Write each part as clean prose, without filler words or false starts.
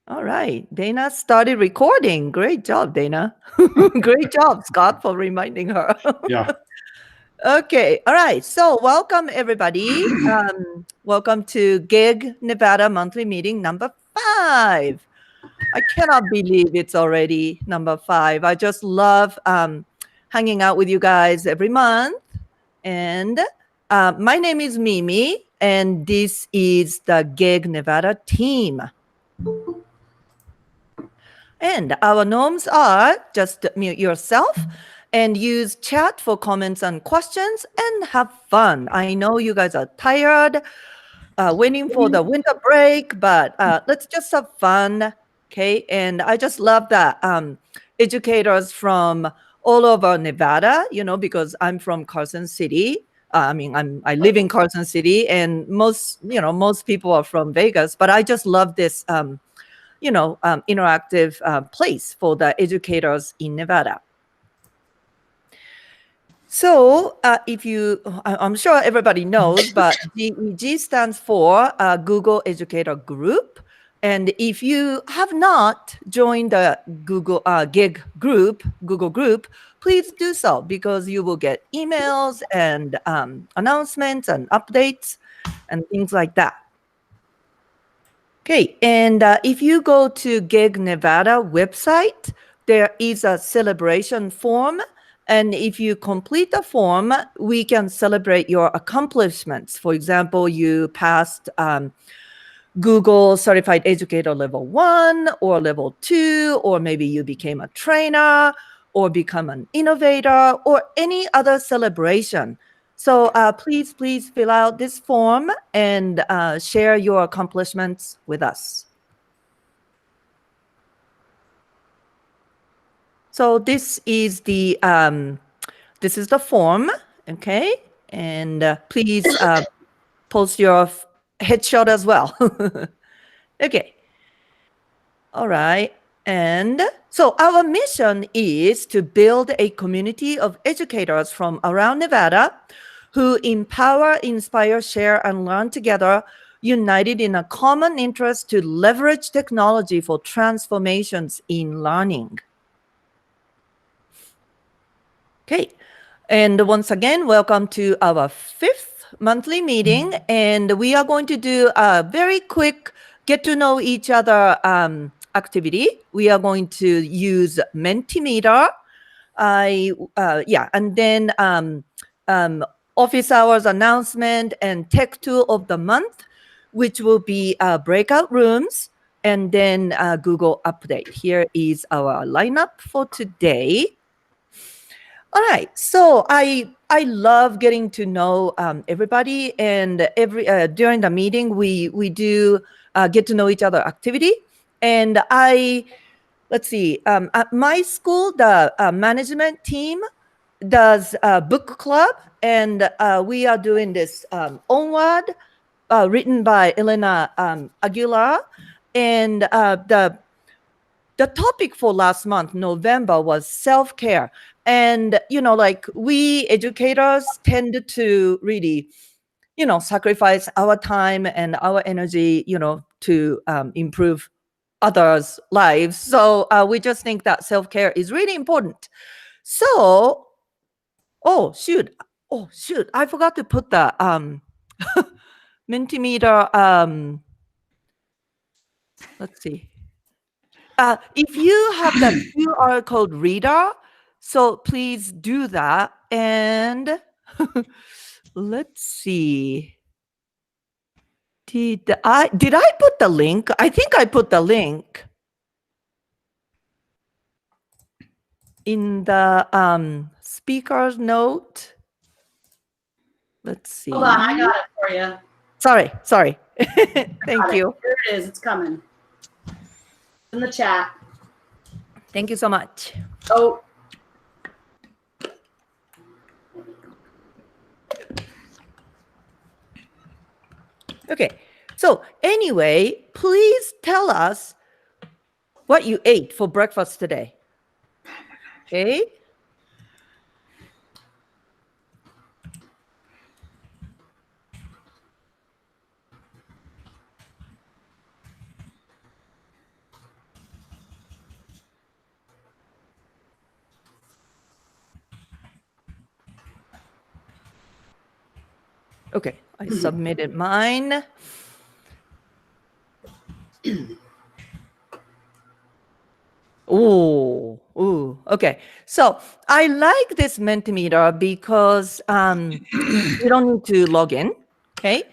All right. Dana started recording. Great job, Dana. Great job, Scott, for reminding her. Yeah. Okay. All right. So welcome, everybody. Welcome to GEG Nevada Monthly Meeting number 5. I cannot believe it's already number 5. I just love hanging out with you guys every month. And my name is Mimi, and this is the GEG Nevada team. And our norms are just mute yourself and use chat for comments and questions and have fun. I know you guys are tired, waiting for the winter break, but let's just have fun. Okay. And I just love that educators from all over Nevada, because I'm from Carson City. I live in Carson City, and most people are from Vegas, but I just love this interactive place for the educators in Nevada. So I'm sure everybody knows, but GEG stands for Google Educator Group. And if you have not joined the Google Google group, please do so, because you will get emails and announcements and updates and things like that. Okay, and if you go to GEG Nevada website, there is a celebration form. And if you complete the form, we can celebrate your accomplishments. For example, you passed Google Certified Educator Level 1 or Level 2, or maybe you became a trainer or become an innovator or any other celebration. So please fill out this form and share your accomplishments with us. So this is the form, okay? And please post your headshot as well. Okay. All right. And so our mission is to build a community of educators from around Nevada who empower, inspire, share, and learn together, united in a common interest to leverage technology for transformations in learning. Okay. And once again, welcome to our 5th monthly meeting. And we are going to do a very quick get to know each other activity. We are going to use Mentimeter. And then office hours announcement and tech tool of the month, which will be breakout rooms, and then Google update. Here is our lineup for today. All right, so I love getting to know everybody, and during the meeting we do get to know each other activity. And let's see, at my school, the management team does book club, and we are doing this Onward, written by Elena Aguilar, and the topic for last month, November, was self-care. And, we educators tend to really, sacrifice our time and our energy, to improve others' lives. So we just think that self-care is really important. So, oh, shoot, I forgot to put the Mentimeter, let's see. If you have the QR code reader, so please do that. And let's see. Did I put the link? I think I put the link in the speaker's note. Let's see. Hold on, I got it for you. Sorry. Thank you. Here it is. It's coming. In the chat. Thank you so much. Oh. Okay. So anyway, please tell us what you ate for breakfast today. Okay. Okay, I submitted mine. Ooh, okay. So I like this Mentimeter because you don't need to log in, okay?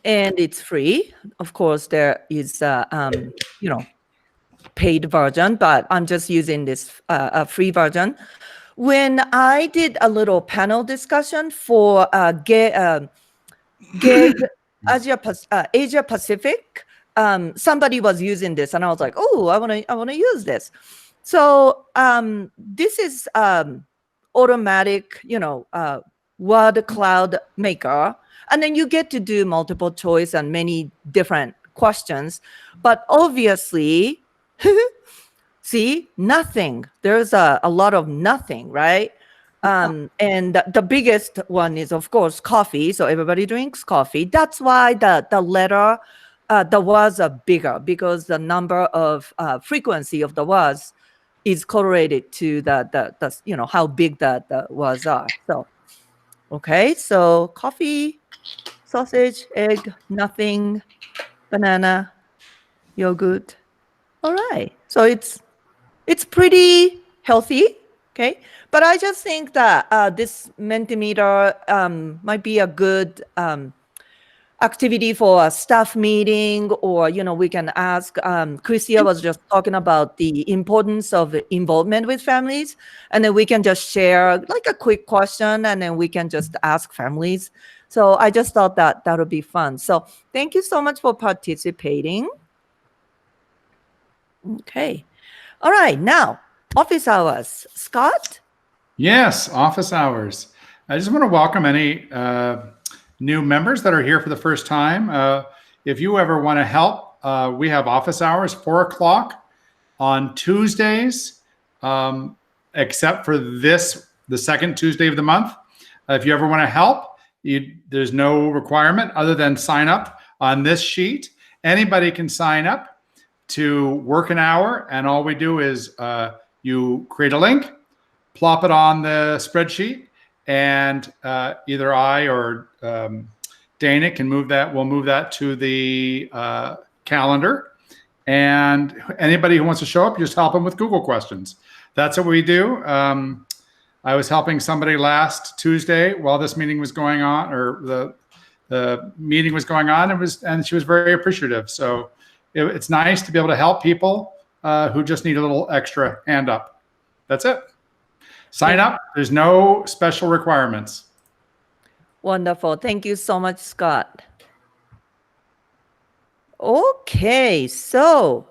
And it's free. Of course, there is paid version, but I'm just using this free version. When I did a little panel discussion for GEG Asia Pacific, somebody was using this, and I was like, "Oh, I want to use this." So this is automatic, word cloud maker, and then you get to do multiple choice and many different questions. But obviously, see, nothing. There's a lot of nothing, right? And the biggest one is, of course, coffee. So everybody drinks coffee. That's why the letter, the words are bigger, because the number of frequency of the words is correlated to the how big the words are. So, okay, so coffee, sausage, egg, nothing, banana, yogurt. All right. So it's pretty healthy, okay? But I just think that this Mentimeter might be a good activity for a staff meeting, or, we can ask, Christia was just talking about the importance of involvement with families, and then we can just share like a quick question, and then we can just ask families. So I just thought that would be fun. So thank you so much for participating. Okay. All right, now office hours. Scott? Yes, office hours. I just want to welcome any new members that are here for the first time. If you ever want to help, we have office hours, 4 o'clock on Tuesdays, except for the second Tuesday of the month. If you ever want to help, there's no requirement other than sign up on this sheet. Anybody can sign up to work an hour, and all we do is you create a link, plop it on the spreadsheet, and either I or Dana can move that. We'll move that to the calendar, and anybody who wants to show up, just help them with Google questions. That's what we do. I was helping somebody last Tuesday while this meeting was going on, or the meeting was going on, and she was very appreciative. So it's nice to be able to help people who just need a little extra hand up. That's it. Sign up. There's no special requirements. Wonderful. Thank you so much, Scott. Okay, so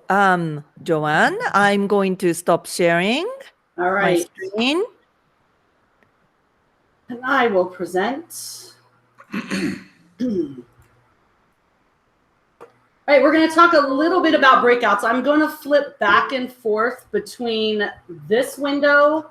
Joanne, I'm going to stop sharing All right. my screen. And I will present. All right, we're going to talk a little bit about breakouts. I'm going to flip back and forth between this window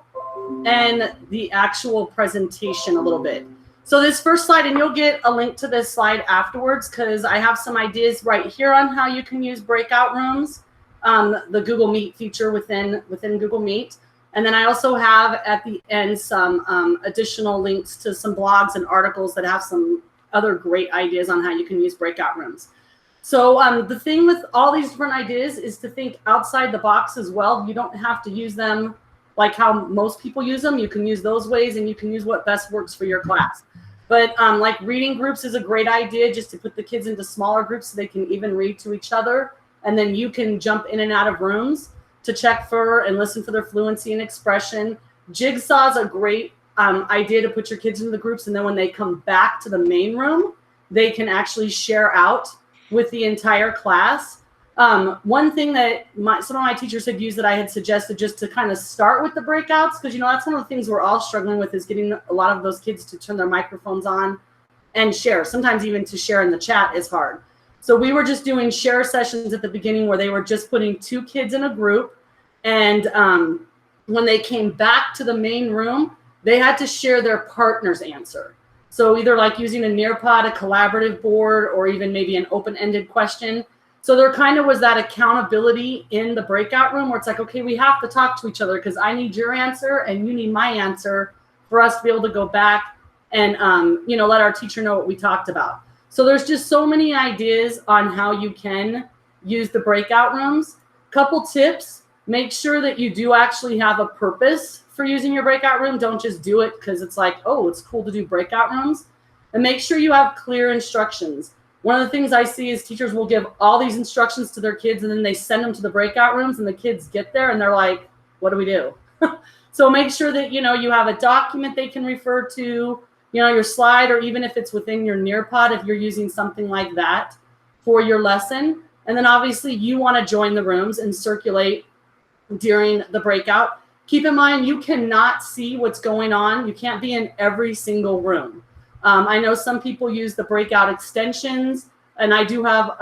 and the actual presentation a little bit. So this first slide, and you'll get a link to this slide afterwards, because I have some ideas right here on how you can use breakout rooms, the Google Meet feature within Google Meet. And then I also have at the end some additional links to some blogs and articles that have some other great ideas on how you can use breakout rooms. So the thing with all these different ideas is to think outside the box as well. You don't have to use them like how most people use them. You can use those ways, and you can use what best works for your class. But like reading groups is a great idea, just to put the kids into smaller groups so they can even read to each other. And then you can jump in and out of rooms to check for and listen for their fluency and expression. Jigsaw is a great idea to put your kids into the groups, and then when they come back to the main room, they can actually share out with the entire class. One thing that some of my teachers had used that I had suggested, just to kind of start with the breakouts, because that's one of the things we're all struggling with, is getting a lot of those kids to turn their microphones on and share. Sometimes even to share in the chat is hard. So we were just doing share sessions at the beginning where they were just putting 2 kids in a group, and when they came back to the main room, they had to share their partner's answer. So either like using a Nearpod, a collaborative board, or even maybe an open-ended question. So there kind of was that accountability in the breakout room where it's like, okay, we have to talk to each other, because I need your answer and you need my answer for us to be able to go back and you know, let our teacher know what we talked about. So there's just so many ideas on how you can use the breakout rooms. Couple tips: make sure that you do actually have a purpose for using your breakout room. Don't just do it because it's like, oh, it's cool to do breakout rooms. And make sure you have clear instructions. One of the things I see is teachers will give all these instructions to their kids and then they send them to the breakout rooms and the kids get there and they're like, what do we do? So make sure that, you know, you have a document they can refer to, you know, your slide, or even if it's within your Nearpod, if you're using something like that for your lesson. And then obviously you want to join the rooms and circulate during the breakout. Keep in mind, you cannot see what's going on. You can't be in every single room. I know some people use the breakout extensions, and I do have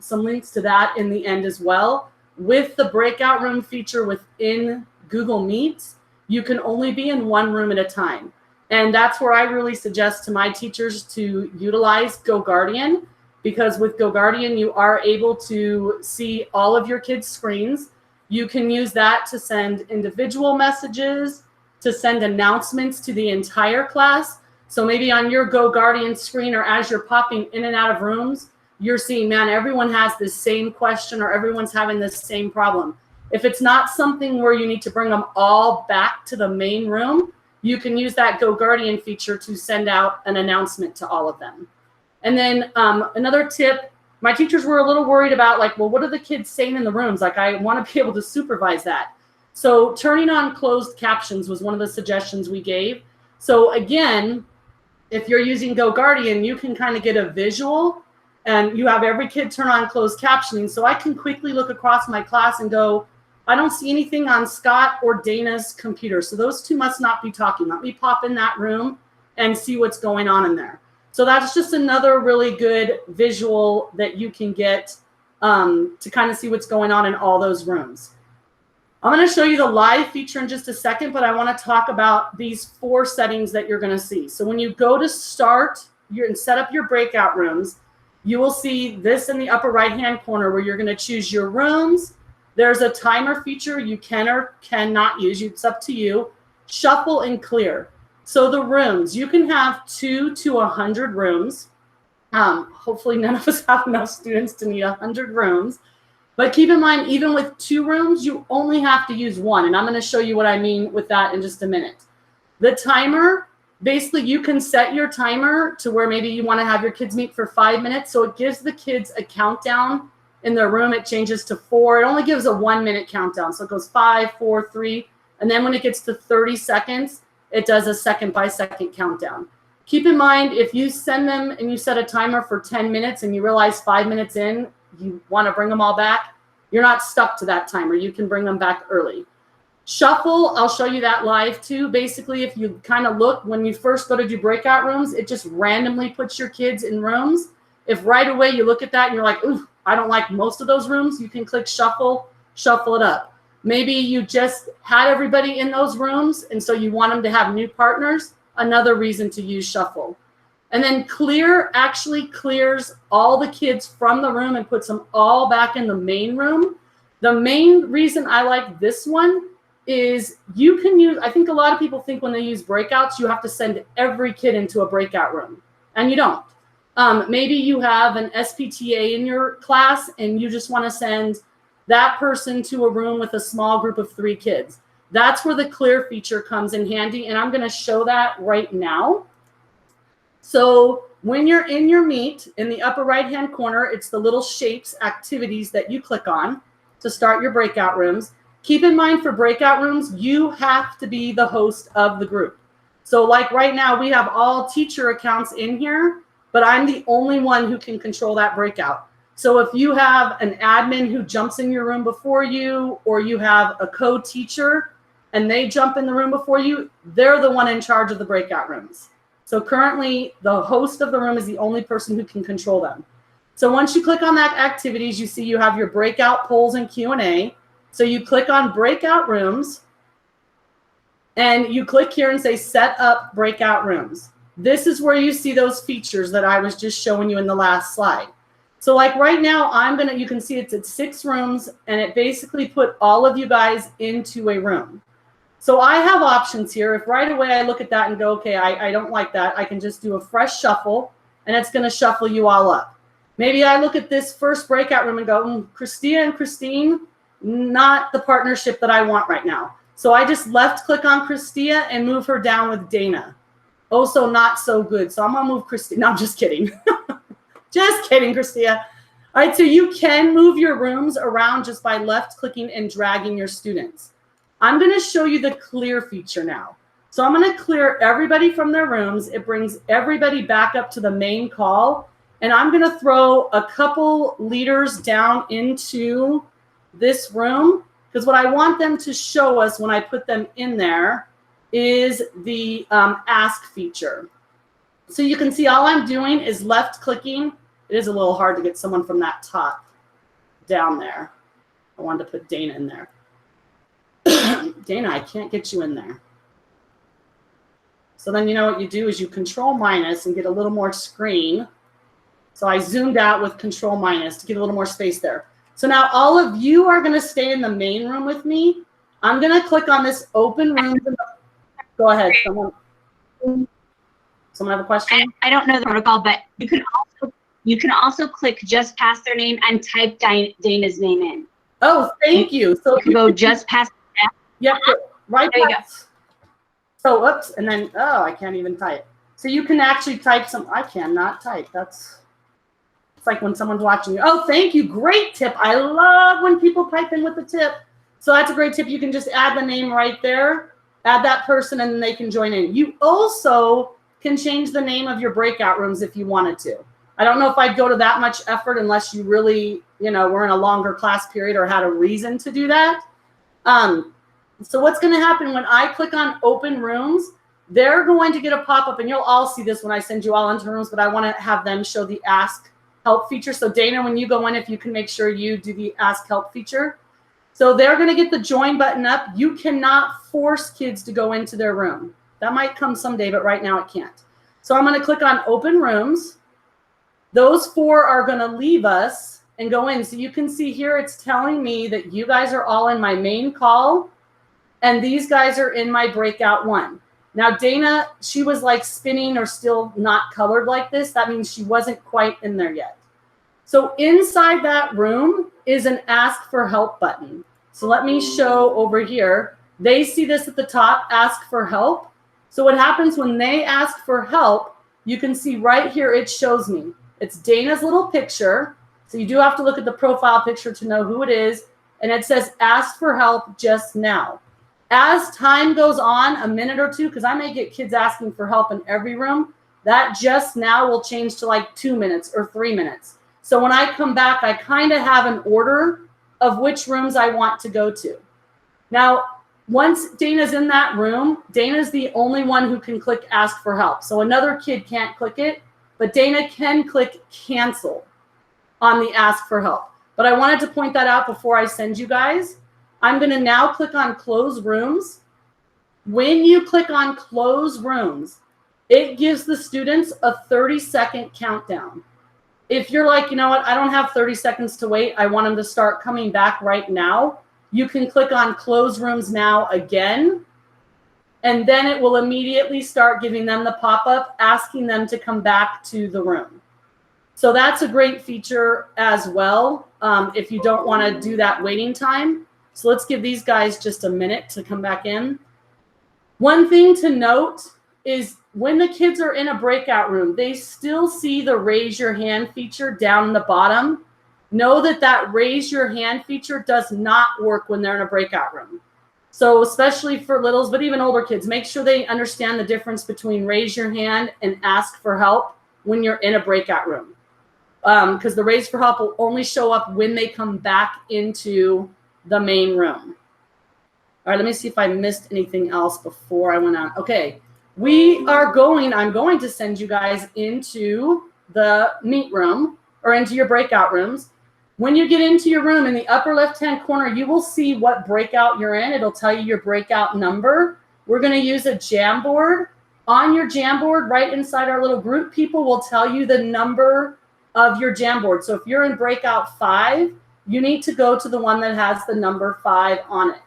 some links to that in the end as well. With the breakout room feature within Google Meets, you can only be in one room at a time. And that's where I really suggest to my teachers to utilize GoGuardian, because with GoGuardian, you are able to see all of your kids' screens. You can use that to send individual messages, to send announcements to the entire class. So maybe on your GoGuardian screen, or as you're popping in and out of rooms, you're seeing, man, everyone has this same question, or everyone's having this same problem. If it's not something where you need to bring them all back to the main room, you can use that GoGuardian feature to send out an announcement to all of them. And then another tip, my teachers were a little worried about, like, well, what are the kids saying in the rooms? Like, I want to be able to supervise that. So turning on closed captions was one of the suggestions we gave. So again, if you're using GoGuardian, you can kind of get a visual, and you have every kid turn on closed captioning. So I can quickly look across my class and go, I don't see anything on Scott or Dana's computer. So those two must not be talking. Let me pop in that room and see what's going on in there. So that's just another really good visual that you can get to kind of see what's going on in all those rooms. I'm going to show you the live feature in just a second, but I want to talk about these 4 settings that you're going to see. So when you go to start and set up your breakout rooms, you will see this in the upper right-hand corner where you're going to choose your rooms. There's a timer feature you can or cannot use. It's up to you. Shuffle and clear. So the rooms, you can have 2 to 100 rooms. Hopefully none of us have enough students to need 100 rooms. But keep in mind, even with 2 rooms, you only have to use 1. And I'm going to show you what I mean with that in just a minute. The timer, basically you can set your timer to where maybe you want to have your kids meet for 5 minutes. So it gives the kids a countdown in their room. It changes to 4. It only gives a 1-minute countdown. So it goes 5, 4, 3. And then when it gets to 30 seconds, it does a second-by-second countdown. Keep in mind, if you send them and you set a timer for 10 minutes and you realize 5 minutes in, you want to bring them all back, you're not stuck to that timer. You can bring them back early. Shuffle, I'll show you that live too. Basically, if you kind of look, when you first go to do breakout rooms, it just randomly puts your kids in rooms. If right away you look at that and you're like, ooh, I don't like most of those rooms, you can click shuffle, shuffle it up. Maybe you just had everybody in those rooms, and so you want them to have new partners, another reason to use shuffle. And then clear actually clears all the kids from the room and puts them all back in the main room. The main reason I like this one is you can use, I think a lot of people think when they use breakouts, you have to send every kid into a breakout room, and you don't. Maybe you have an SPTA in your class and you just want to send that person to a room with a small group of 3 kids. That's where the clear feature comes in handy, and I'm going to show that right now. So when you're in your Meet, in the upper right-hand corner, it's the little shapes, activities that you click on to start your breakout rooms. Keep in mind, for breakout rooms, you have to be the host of the group. So like right now, we have all teacher accounts in here, but I'm the only one who can control that breakout. So if you have an admin who jumps in your room before you, or you have a co-teacher and they jump in the room before you, they're the one in charge of the breakout rooms. So currently, the host of the room is the only person who can control them. So once you click on that activities, you see you have your breakout polls and Q&A. So you click on breakout rooms, and you click here and say set up breakout rooms. This is where you see those features that I was just showing you in the last slide. So like right now, you can see it's at 6 rooms, and it basically put all of you guys into a room. So I have options here. If right away I look at that and go, okay, I don't like that, I can just do a fresh shuffle, and it's going to shuffle you all up. Maybe I look at this first breakout room and go, Christia and Christine, not the partnership that I want right now. So I just left click on Christia and move her down with Dana. Also not so good. So I'm going to move Christia. No, I'm just kidding. Just kidding, Christia. All right, so you can move your rooms around just by left clicking and dragging your students. I'm going to show you the clear feature now. So I'm going to clear everybody from their rooms. It brings everybody back up to the main call. And I'm going to throw a couple leaders down into this room, because what I want them to show us when I put them in there is the ask feature. So you can see all I'm doing is left clicking. It is a little hard to get someone from that top down there. I wanted to put Dana in there. Dana, I can't get you in there. So then you know what you do is you control minus and get a little more screen. So I zoomed out with control minus to get a little more space there. So now all of you are going to stay in the main room with me. I'm going to click on this open room. Go ahead. Someone have a question? I don't know the protocol, but you can also click just past their name and type Dana's name in. Oh, thank you. So you can go just past. Yep, right there you past. So whoops, and then I can't even type. So you can actually type some. I cannot type. It's like when someone's watching you. Oh, thank you. Great tip. I love when people type in with the tip. So that's a great tip. You can just add the name right there, add that person, and then they can join in. You also can change the name of your breakout rooms if you wanted to. I don't know if I'd go to that much effort unless you really, were in a longer class period or had a reason to do that. So what's going to happen when I click on open rooms, they're going to get a pop-up, and you'll all see this when I send you all into rooms, but I want to have them show the ask help feature. So Dana, when you go in, if you can make sure you do the ask help feature. So they're going to get the join button up. You cannot force kids to go into their room. That might come someday, but right now it can't. So I'm going to click on open rooms. Those 4 are going to leave us and go in. So you can see here, it's telling me that you guys are all in my main call, and these guys are in my breakout 1. Now, Dana, she was like spinning or still not colored like this. That means she wasn't quite in there yet. So inside that room is an ask for help button. So let me show over here. They see this at the top, ask for help. So what happens when they ask for help, you can see right here, it shows me. It's Dana's little picture. So you do have to look at the profile picture to know who it is. And it says ask for help just now. As time goes on, a minute or two, because I may get kids asking for help in every room, that just now will change to like 2 minutes or 3 minutes. So when I come back, I kind of have an order of which rooms I want to go to. Now, once Dana's in that room, Dana's the only one who can click ask for help. So another kid can't click it, but Dana can click cancel on the ask for help. But I wanted to point that out before I send you guys. I'm going to now click on close rooms. When you click on close rooms, it gives the students a 30-second countdown. If you're like, you know what, I don't have 30 seconds to wait, I want them to start coming back right now, you can click on close rooms now again, and then it will immediately start giving them the pop-up asking them to come back to the room. So that's a great feature as well if you don't want to do that waiting time. So let's give these guys just a minute to come back in. One thing to note is when the kids are in a breakout room, they still see the raise your hand feature down in the bottom. Know that that raise your hand feature does not work when they're in a breakout room. So especially for littles, but even older kids, make sure they understand the difference between raise your hand and ask for help when you're in a breakout room. Because the raise for help will only show up when they come back into the main room. All right, let me see if I missed anything else before I went on. Okay, I'm going to send you guys into the meet room or into your breakout rooms. When you get into your room, in the upper left-hand corner, you will see what breakout you're in. It'll tell you your breakout number. We're going to use a Jamboard. On your Jamboard, right inside our little group, people will tell you the number of your Jamboard. So if you're in breakout 5, you need to go to the one that has the number 5 on it.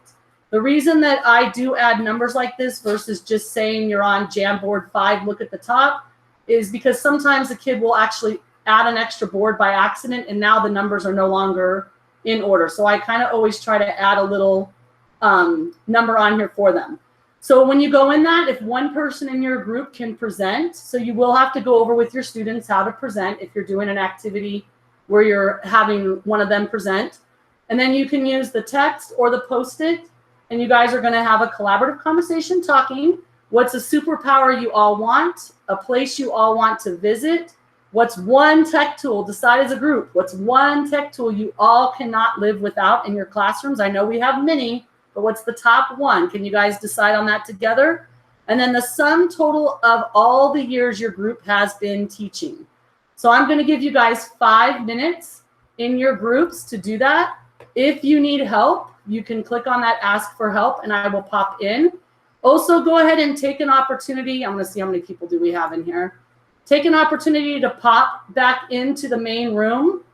The reason that I do add numbers like this versus just saying you're on Jamboard 5, look at the top, is because sometimes the kid will actually add an extra board by accident, and now the numbers are no longer in order. So I kind of always try to add a little number on here for them. So when you go in that, if one person in your group can present, so you will have to go over with your students how to present if you're doing an activity where you're having one of them present. And then you can use the text or the Post-it, and you guys are going to have a collaborative conversation talking. What's a superpower you all want? A place you all want to visit? What's one tech tool? Decide as a group. What's one tech tool you all cannot live without in your classrooms? I know we have many, but what's the top one? Can you guys decide on that together? And then the sum total of all the years your group has been teaching. So I'm going to give you guys 5 minutes in your groups to do that. If you need help, you can click on that ask for help and I will pop in. Also, go ahead and take an opportunity. I'm going to see how many people do we have in here. Take an opportunity to pop back into the main room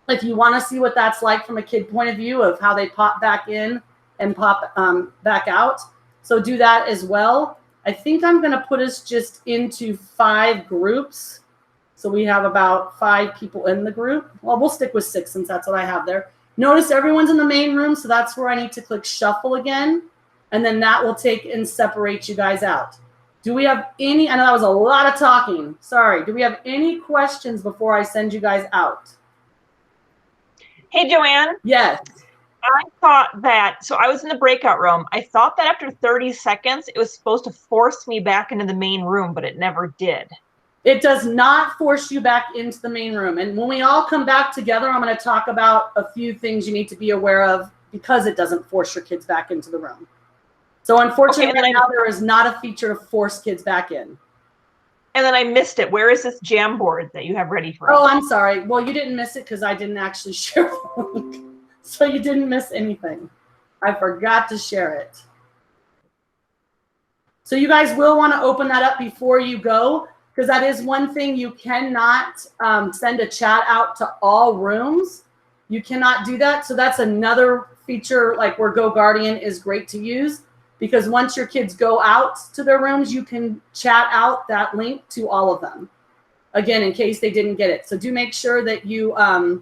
if you want to see what that's like from a kid point of view of how they pop back in and pop back out. So do that as well. I think I'm going to put us just into 5 groups. So we have about 5 people in the group. Well, we'll stick with 6 since that's what I have there. Notice everyone's in the main room, so that's where I need to click shuffle again. And then that will take and separate you guys out. Do we have any, I know that was a lot of talking. Sorry. Do we have any questions before I send you guys out? Hey, Joanne. Yes. I thought that, so I was in the breakout room. I thought that after 30 seconds, it was supposed to force me back into the main room, but it never did. It does not force you back into the main room. And when we all come back together, I'm going to talk about a few things you need to be aware of because it doesn't force your kids back into the room. So unfortunately, right now there is not a feature to force kids back in. And then I missed it. Where is this Jamboard that you have ready for us? Oh, I'm sorry. Well, you didn't miss it because I didn't actually share the link. So you didn't miss anything. I forgot to share it. So you guys will want to open that up before you go, because that is one thing you cannot send a chat out to all rooms. You cannot do that. So that's another feature like where Go Guardian is great to use, because once your kids go out to their rooms, you can chat out that link to all of them. Again, in case they didn't get it. So do make sure that you have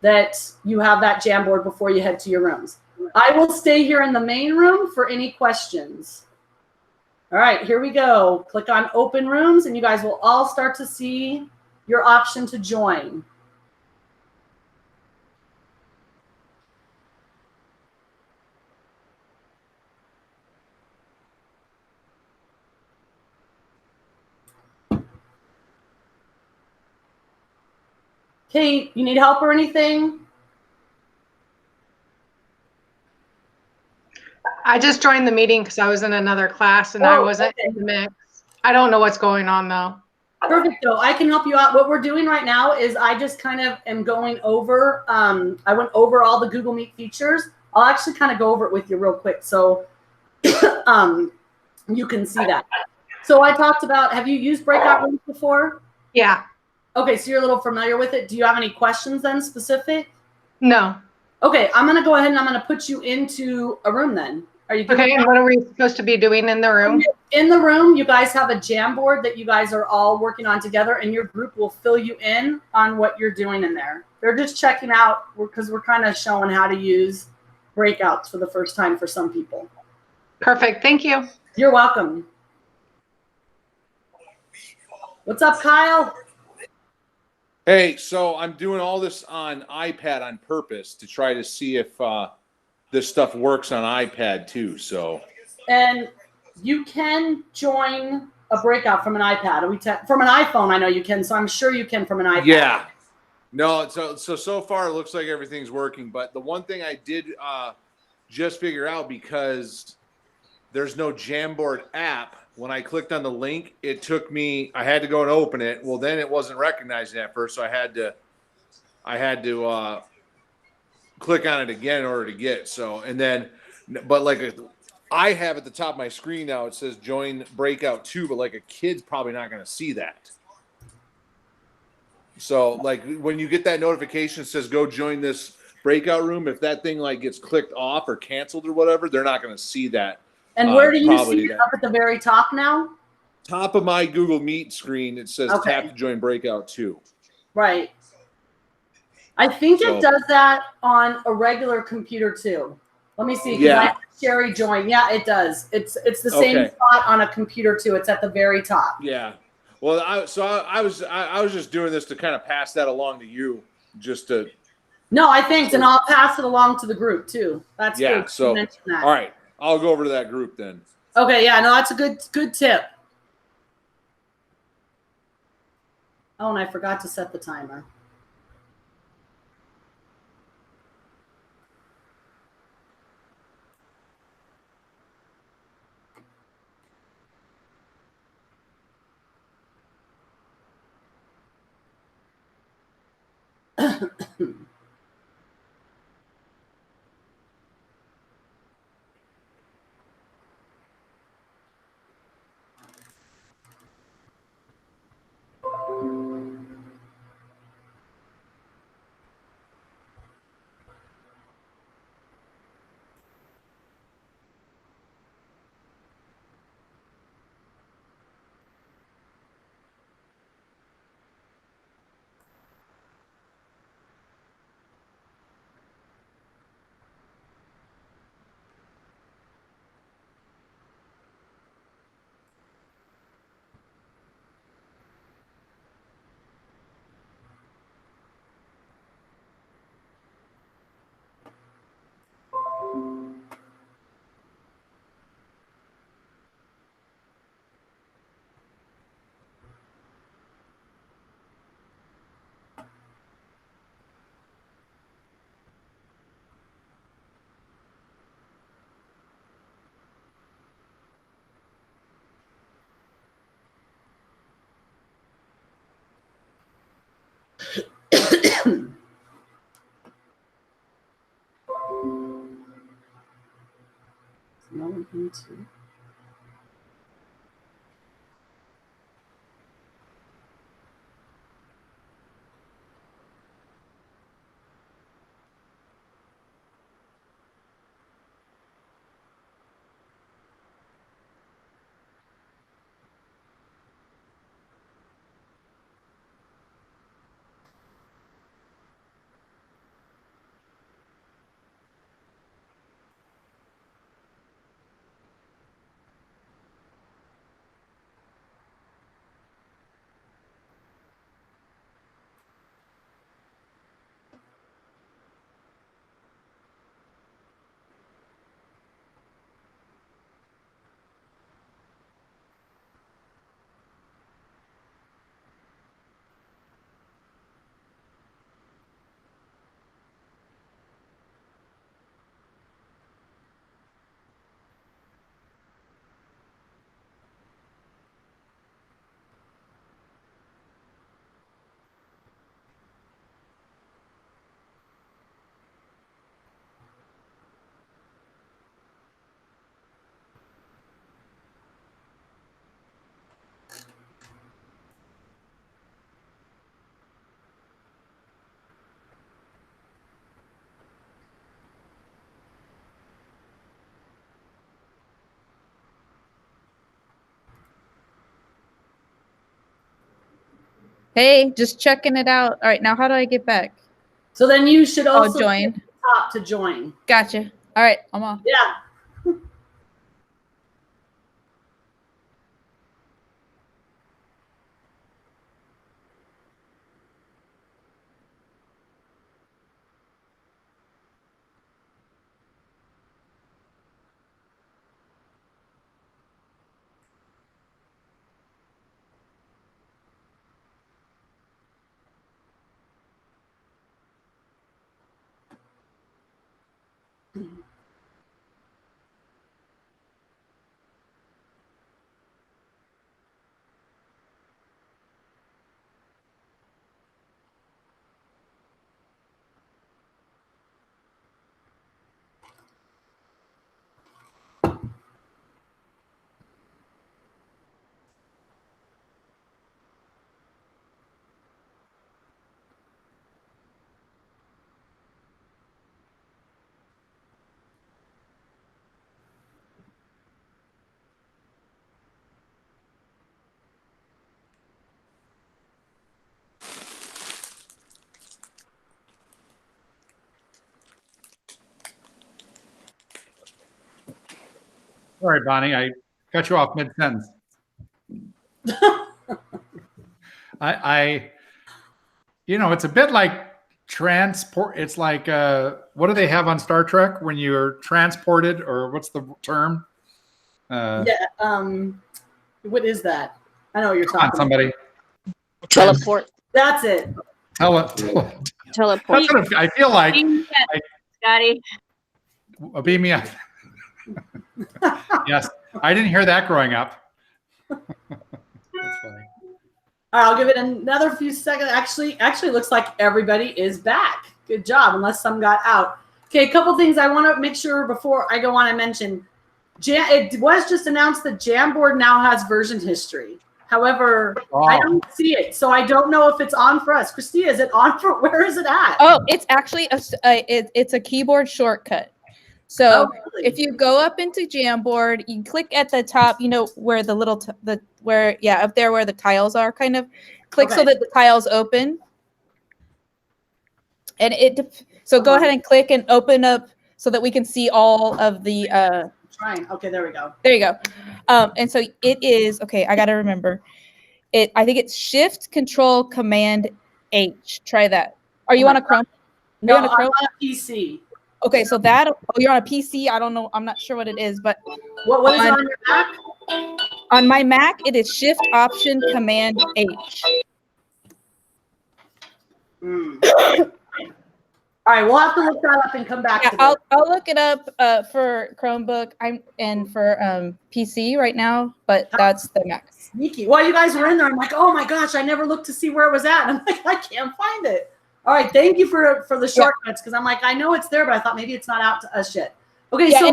that Jamboard before you head to your rooms. I will stay here in the main room for any questions. All right, here we go. Click on open rooms and you guys will all start to see your option to join. Kate, you need help or anything? I just joined the meeting because I was in another class and I wasn't in the mix. I don't know what's going on though. Perfect. So I can help you out. What we're doing right now is I just kind of am going over, I went over all the Google Meet features. I'll actually kind of go over it with you real quick so you can see that. So I talked about, have you used breakout rooms before? Yeah. Okay, so you're a little familiar with it. Do you have any questions then specific? No. Okay, I'm going to go ahead and I'm going to put you into a room then. Are you good? Okay, and what are we supposed to be doing in the room? In the room, you guys have a Jamboard that you guys are all working on together, and your group will fill you in on what you're doing in there. They're just checking out because we're kind of showing how to use breakouts for the first time for some people. Perfect. Thank you. You're welcome. What's up, Kyle? Hey, so I'm doing all this on iPad on purpose to try to see if this stuff works on iPad too. So, and you can join a breakout from an iPad. From an iPhone, I know you can. So I'm sure you can from an iPad. Yeah. No. So far it looks like everything's working. But the one thing I did just figure out, because there's no Jamboard app. When I clicked on the link, it took me, I had to go and open it. Well, then it wasn't recognizing at first. So I had to click on it again in order to get it. So, and then, but like I have at the top of my screen now, it says join Breakout 2, but like a kid's probably not going to see that. So like when you get that notification that says go join this breakout room, if that thing like gets clicked off or canceled or whatever, they're not going to see that. And where do you probably see it up at the very top now? Top of my Google Meet screen, it says Okay. tap to join breakout 2. Right. I think it does that on a regular computer too. Let me see. Yeah. I have Sherry join. Yeah, it does. It's the same spot on a computer too. It's at the very top. Yeah. Well, I was just doing this to kind of pass that along to you, just to. No, I think, and I'll pass it along to the group too. That's yeah. good. So, all right, I'll go over to that group then. Okay. Yeah. No, that's a good tip. Oh, and I forgot to set the timer. Hey, just checking it out. All right, now how do I get back? So then you should also join. click top to join. Gotcha. All right, I'm off. Yeah. Sorry, Bonnie, I cut you off mid-sentence. It's a bit like transport. It's like, what do they have on Star Trek when you're transported, or what's the term? What is that? I know what you're Come on, talking somebody. Teleport. That's it. Teleport. I feel like Scotty. beam me up. Yes, I didn't hear that growing up. That's funny. All right, I'll give it another few seconds. Actually, it looks like everybody is back. Good job, unless some got out. Okay, a couple things I want to make sure before I go on. I mentioned it was just announced that Jamboard now has version history. However, I don't see it, so I don't know if it's on for us. Christina, is it on for? Where is it at? Oh, it's actually it's a keyboard shortcut. So if you go up into Jamboard, you click at the top, where the little up there where the tiles are, kind of click so that the tiles open. And so go ahead and click and open up so that we can see all of the Trying. Okay, there we go. There you go. And so it is, okay, I got to remember. I think it's Shift Control Command H. Try that. Are you on a Chrome? No, I'm on a PC. Okay, so you're on a PC. I don't know. I'm not sure what it is, but what is it on your Mac? On my Mac, it is Shift Option Command H. All right, we'll have to look that up and come back. Yeah, I'll look it up for Chromebook and for PC right now, but that's the Mac. Sneaky. While you guys were in there, I'm like, oh my gosh, I never looked to see where it was at. And I'm like, I can't find it. All right, thank you for the shortcuts, because I'm like, I know it's there, but I thought maybe it's not out to us yet. Okay, so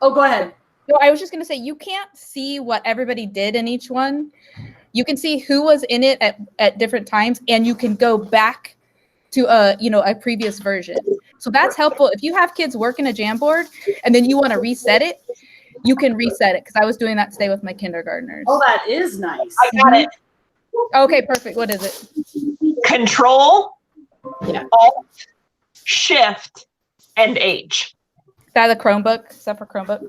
go ahead. No, I was just gonna say, you can't see what everybody did in each one. You can see who was in it at different times, and you can go back to a previous version. So that's helpful. If you have kids working a Jamboard and then you want to reset it, you can reset it, because I was doing that today with my kindergartners. Oh, that is nice. I got it. Okay, perfect. What is it? Control, Alt, Shift, and H. Is that a Chromebook? Is that for Chromebook?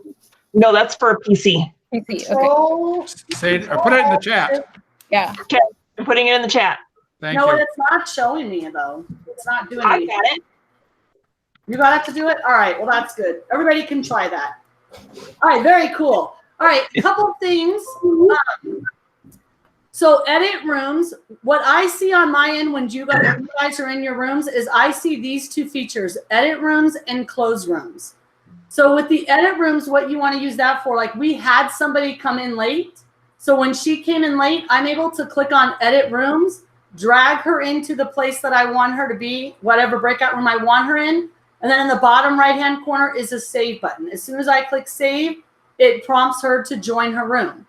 No, that's for a PC. PC, okay. Say, or put it in the chat. Yeah. Okay, I'm putting it in the chat. Thank you. No, it's not showing me, though. It's not doing I anything. got it. You got to do it? All right, well, that's good. Everybody can try that. All right, very cool. All right, a couple of things. So edit rooms, what I see on my end when you guys are in your rooms is I see these two features, edit rooms and close rooms. So with the edit rooms, what you want to use that for, like we had somebody come in late. So when she came in late, I'm able to click on edit rooms, drag her into the place that I want her to be, whatever breakout room I want her in. And then in the bottom right-hand corner is a save button. As soon as I click save, it prompts her to join her room.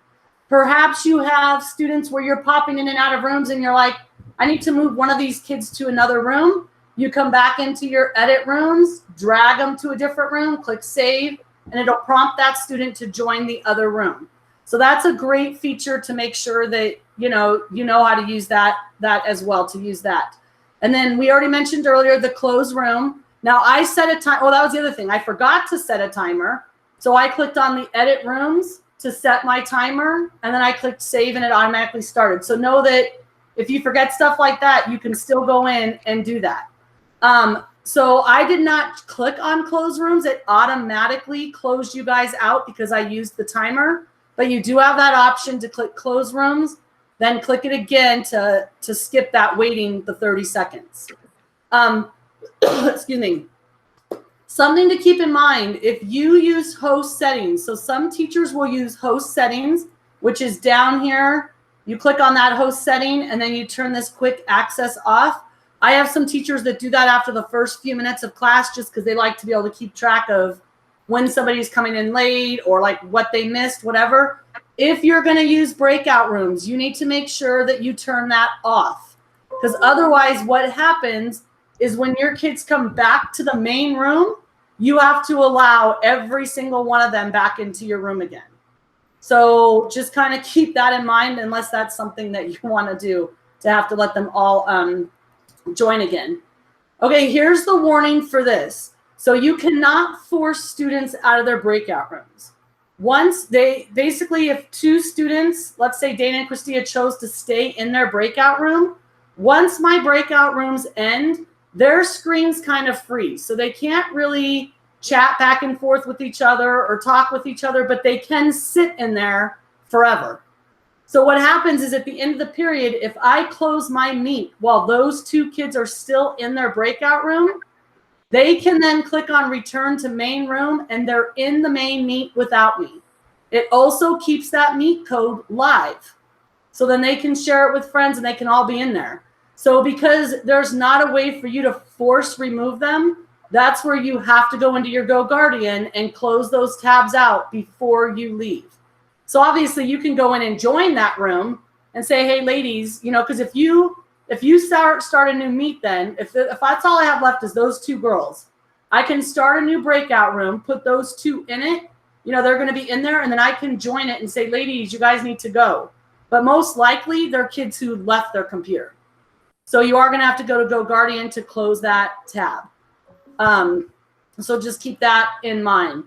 Perhaps you have students where you're popping in and out of rooms and you're like, I need to move one of these kids to another room. You come back into your edit rooms, drag them to a different room, click save, and it'll prompt that student to join the other room. So that's a great feature to make sure that you know how to use that as well, to use that. And then we already mentioned earlier the close room. Now I set a time. Oh, that was the other thing. I forgot to set a timer. So I clicked on the edit rooms to set my timer, and then I clicked save and it automatically started. So know that if you forget stuff like that, you can still go in and do that. So I did not click on close rooms. It automatically closed you guys out because I used the timer, but you do have that option to click close rooms, then click it again to skip that waiting the 30 seconds. Excuse me. Something to keep in mind, if you use host settings, so some teachers will use host settings, which is down here. You click on that host setting and then you turn this quick access off. I have some teachers that do that after the first few minutes of class just because they like to be able to keep track of when somebody's coming in late or like what they missed, whatever. If you're going to use breakout rooms, you need to make sure that you turn that off, because otherwise what happens is when your kids come back to the main room, you have to allow every single one of them back into your room again. So just kind of keep that in mind, unless that's something that you want to do, to have to let them all join again. Okay, here's the warning for this. So you cannot force students out of their breakout rooms. once they basically, if two students, let's say Dana and Christina, chose to stay in their breakout room, once my breakout rooms end, their screens kind of freeze. So they can't really chat back and forth with each other or talk with each other, but they can sit in there forever. So what happens is at the end of the period, if I close my Meet while those two kids are still in their breakout room, they can then click on return to main room and they're in the main Meet without me. It also keeps that Meet code live. So then they can share it with friends and they can all be in there. So because there's not a way for you to force remove them, that's where you have to go into your GoGuardian and close those tabs out before you leave. So obviously you can go in and join that room and say, hey, ladies, you know, because if you start a new Meet, then if that's all I have left is those two girls, I can start a new breakout room, put those two in it. You know, they're going to be in there, and then I can join it and say, ladies, you guys need to go. But most likely they're kids who left their computer. So you are going to have to go to GoGuardian to close that tab. So just keep that in mind.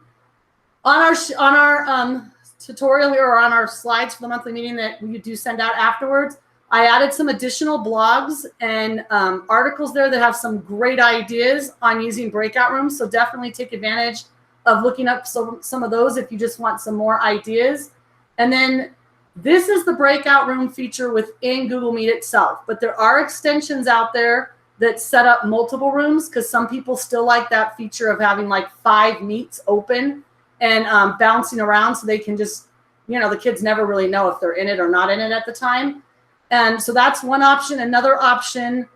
On our tutorial here, or on our slides for the monthly meeting that we do send out afterwards, I added some additional blogs and articles there that have some great ideas on using breakout rooms. So definitely take advantage of looking up some of those if you just want some more ideas. And then this is the breakout room feature within Google Meet itself, but there are extensions out there that set up multiple rooms because some people still like that feature of having like 5 meets open and bouncing around so they can just, you know, the kids never really know if they're in it or not in it at the time. And so that's one option. Another option,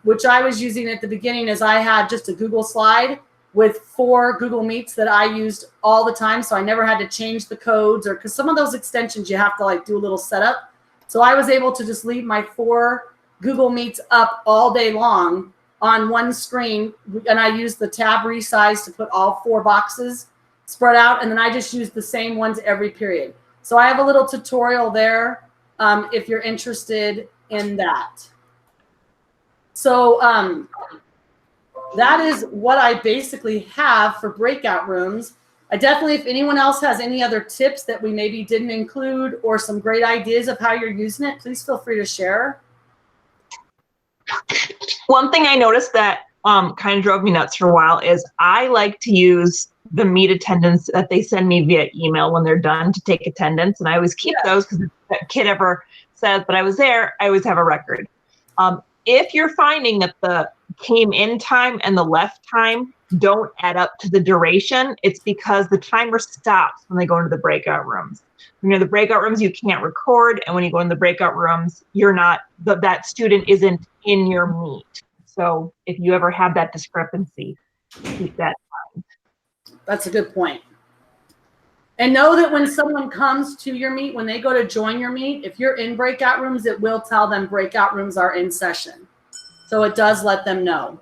which I was using at the beginning, is I had just a Google slide with 4 Google Meets that I used all the time. So I never had to change the codes, or because some of those extensions you have to like do a little setup. So I was able to just leave my 4 Google Meets up all day long on one screen. And I used the tab resize to put all 4 boxes spread out. And then I just used the same ones every period. So I have a little tutorial there if you're interested in that. So that is what I basically have for breakout rooms. I definitely, if anyone else has any other tips that we maybe didn't include or some great ideas of how you're using it, please feel free to share. One thing I noticed that kind of drove me nuts for a while is I like to use the Meet attendance that they send me via email when they're done to take attendance. And I always keep those because if that kid ever says, but I was there, I always have a record. If you're finding that the came in time and the left time don't add up to the duration, it's because the timer stops when they go into the breakout rooms. When you're in the breakout rooms, you can't record. And when you go in the breakout rooms, you're not, that student isn't in your Meet. So if you ever have that discrepancy, keep that in mind. That's a good point. And know that when someone comes to your Meet, when they go to join your Meet, if you're in breakout rooms, it will tell them breakout rooms are in session. So it does let them know.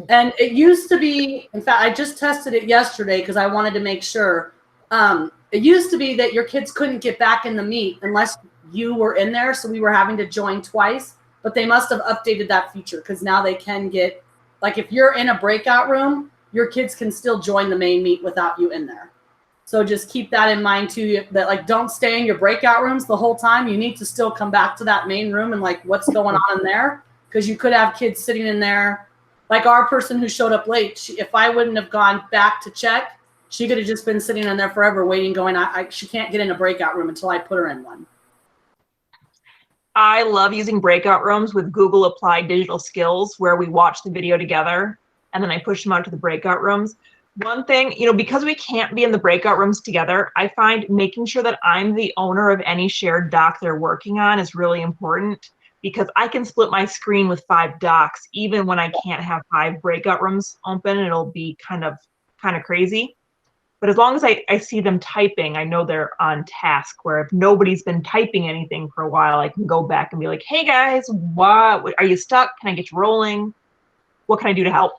And it used to be, in fact, I just tested it yesterday because I wanted to make sure. It used to be that your kids couldn't get back in the Meet unless you were in there. So we were having to join twice, but they must have updated that feature because now they can get, like if you're in a breakout room, your kids can still join the main Meet without you in there. So just keep that in mind too, that like don't stay in your breakout rooms the whole time. You need to still come back to that main room and like what's going on in there, because you could have kids sitting in there. Like our person who showed up late, if I wouldn't have gone back to check, she could have just been sitting in there forever waiting, going, she can't get in a breakout room until I put her in one. I love using breakout rooms with Google Applied Digital Skills where we watch the video together and then I push them out to the breakout rooms. One thing, you know, because we can't be in the breakout rooms together, I find making sure that I'm the owner of any shared doc they're working on is really important, because I can split my screen with 5 docs even when I can't have 5 breakout rooms open. It'll be kind of crazy. But as long as I see them typing, I know they're on task, where if nobody's been typing anything for a while, I can go back and be like, hey guys, what are you stuck? Can I get you rolling? What can I do to help?